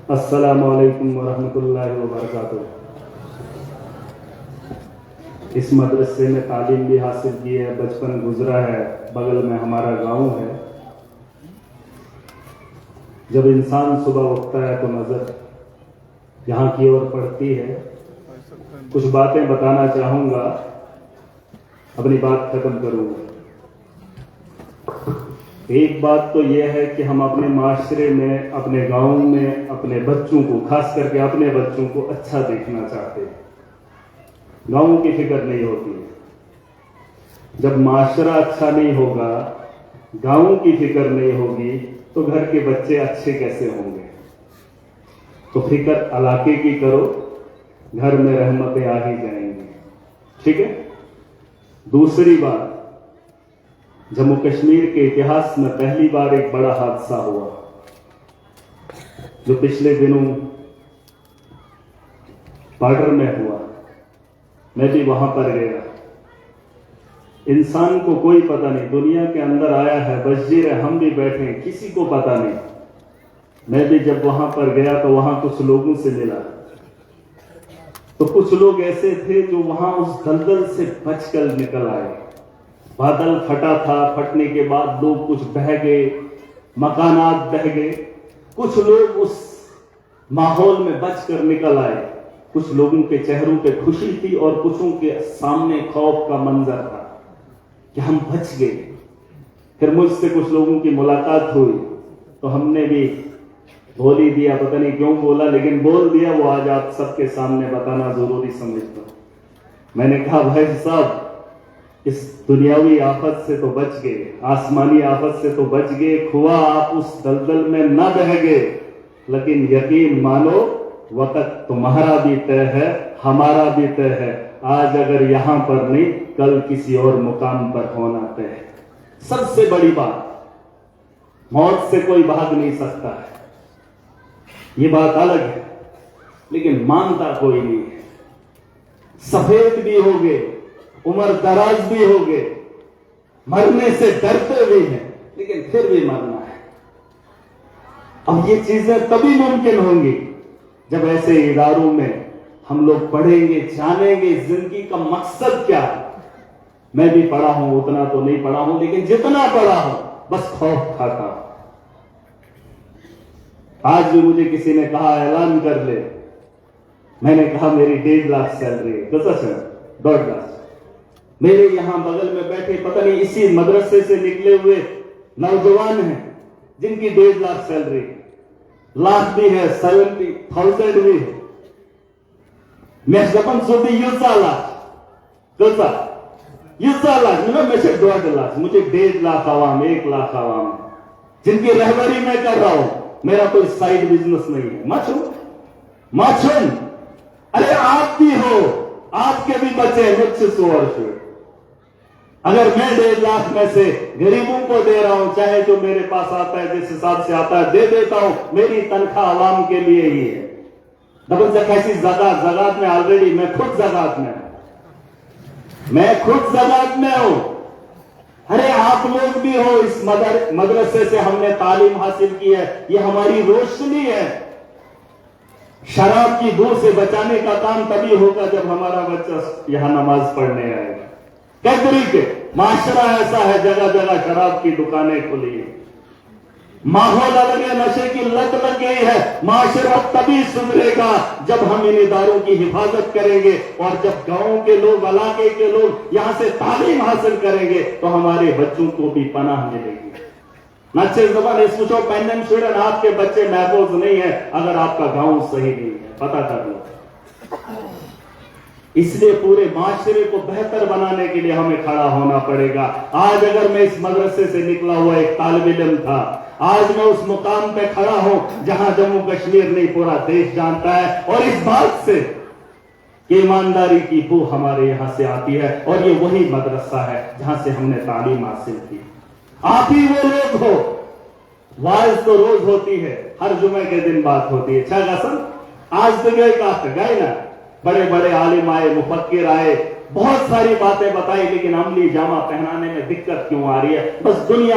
السلام علیکم ورحمۃ اللہ وبرکاتہ۔ اس مدرسے میں تعلیم بھی حاصل کی ہے، بچپن گزرا ہے، بغل میں ہمارا گاؤں ہے۔ جب انسان صبح اٹھتا ہے تو نظر یہاں کی اور پڑتی ہے۔ کچھ باتیں بتانا چاہوں گا، اپنی بات ختم کروں گا۔ ایک بات تو یہ ہے کہ ہم اپنے معاشرے میں، اپنے گاؤں میں اپنے بچوں کو، خاص کر کے اپنے بچوں کو اچھا دیکھنا چاہتے ہیں۔ گاؤں کی فکر نہیں ہوتی۔ جب معاشرہ اچھا نہیں ہوگا، گاؤں کی فکر نہیں ہوگی، تو گھر کے بچے اچھے کیسے ہوں گے؟ تو فکر علاقے کی کرو، گھر میں رحمتیں آ ہی جائیں گی۔ ٹھیک ہے؟ دوسری بات، جموں کشمیر کے اتہاس میں پہلی بار ایک بڑا حادثہ ہوا، جو پچھلے دنوں بارڈر میں ہوا۔ میں بھی وہاں پر گیا۔ انسان کو کوئی پتہ نہیں، دنیا کے اندر آیا ہے، بشیر ہے، ہم بھی بیٹھے ہیں، کسی کو پتہ نہیں۔ میں بھی جب وہاں پر گیا تو وہاں کچھ لوگوں سے ملا، تو کچھ لوگ ایسے تھے جو وہاں اس دلدل سے بچ کر نکل آئے۔ بادل پھٹا تھا، پھٹنے کے بعد لوگ کچھ بہہ گئے، مکانات بہہ گئے، کچھ لوگ اس ماحول میں بچ کر نکل آئے۔ کچھ لوگوں کے چہروں پہ خوشی تھی اور کچھوں کے سامنے خوف کا منظر تھا کہ ہم بچ گئے۔ پھر مجھ سے کچھ لوگوں کی ملاقات ہوئی تو ہم نے بھی بول ہی دیا، پتہ نہیں کیوں بولا، لیکن بول دیا، وہ آج آپ سب کے سامنے بتانا ضروری سمجھتا ہوں۔ میں نے کہا بھائی صاحب، اس دنیاوی آفت سے تو بچ گئے، آسمانی آفت سے تو بچ گئے، کھوا آپ اس دلدل میں نہ بہہ گئے، لیکن یقین مانو وقت تمہارا بھی طے ہے، ہمارا بھی طے ہے۔ آج اگر یہاں پر نہیں، کل کسی اور مقام پر ہونا طے ہے۔ سب سے بڑی بات، موت سے کوئی بھاگ نہیں سکتا ہے، یہ بات الگ ہے، لیکن مانتا کوئی نہیں ہے۔ سفید بھی ہوگے، عمر دراز بھی ہوگے، مرنے سے ڈرتے بھی ہیں، لیکن پھر بھی مرنا ہے۔ اب یہ چیزیں تبھی ممکن ہوں گی جب ایسے اداروں میں ہم لوگ پڑھیں گے، جانیں گے زندگی کا مقصد کیا ہے۔ میں بھی پڑھا ہوں، اتنا تو نہیں پڑھا ہوں، لیکن جتنا پڑھا ہوں بس خوف کھاتا ہوں۔ آج بھی مجھے کسی نے کہا اعلان کر لے، میں نے کہا میری 1.5 لاکھ سیلری ہے، کیسا سر 1.5 لاکھ۔ میرے یہاں بغل میں بیٹھے پتہ نہیں اسی مدرسے سے نکلے ہوئے نوجوان ہیں جن کی 1.5 لاکھ سیلری، لاکھ بھی ہے، 70,000 بھی ہے۔ میں دپان سوتی یوزا لاکھ، کیسا یوزا لاکھ، میں سے 1.5 لاکھ، مجھے 1.5 لاکھ عوام، 1 لاکھ عوام جن کی رہبری میں کر رہا ہوں۔ میرا کوئی سائیڈ بزنس نہیں ہے۔ ماچھن، ارے آپ بھی ہو، آپ کے بھی بچے ہیں مجھ سے 100 عرصے۔ اگر میں 1.5 لاکھ میں سے غریبوں کو دے رہا ہوں، چاہے جو میرے پاس آتا ہے جس حساب سے آتا ہے دے دیتا ہوں، میری تنخواہ عوام کے لیے ہی ہے۔ دبن سے کیسی زکات میں آلریڈی میں خود زکات میں ہوں، میں خود زکات میں ہوں۔ ارے آپ لوگ بھی ہو، اس مدرسے سے ہم نے تعلیم حاصل کی ہے، یہ ہماری روشنی ہے۔ شراب کی بو سے بچانے کا کام تبھی ہوگا جب ہمارا بچہ یہاں نماز پڑھنے آئے گا۔ کیا طریقے؟ معاشرہ ایسا ہے، جگہ جگہ شراب کی دکانیں کھلی ہیں، ماحول الگ ہے، نشے کی لت لگ گئی ہے۔ معاشرہ تبھی سدھرے گا جب ہم ان اداروں کی حفاظت کریں گے، اور جب گاؤں کے لوگ، علاقے کے لوگ یہاں سے تعلیم حاصل کریں گے تو ہمارے بچوں کو بھی پناہ ملے گی۔ نچے زبان اس پوچھو پینڈن سویڈن، آپ کے بچے محفوظ نہیں ہیں اگر آپ کا گاؤں صحیح نہیں ہے، پتہ کر لو۔ اس لیے پورے معاشرے کو بہتر بنانے کے لیے ہمیں کھڑا ہونا پڑے گا۔ آج اگر میں اس مدرسے سے نکلا ہوا ایک طالب علم تھا، آج میں اس مقام پہ کھڑا ہوں جہاں جموں کشمیر نہیں پورا دیش جانتا ہے، اور اس بات سے کہ ایمانداری کی بو ہمارے یہاں سے آتی ہے، اور یہ وہی مدرسہ ہے جہاں سے ہم نے تعلیم حاصل کی۔ آپ ہی وہ لوگ ہو، وائز تو روز ہوتی ہے، ہر جمعے کے دن بات ہوتی ہے، آج تو گئے نا، بڑے بڑے عالم آئے، مفکر آئے، بہت ساری باتیں بتائی، لیکن عملی جامہ پہنانے میں دقت کیوں آ رہی ہے؟ بس دنیا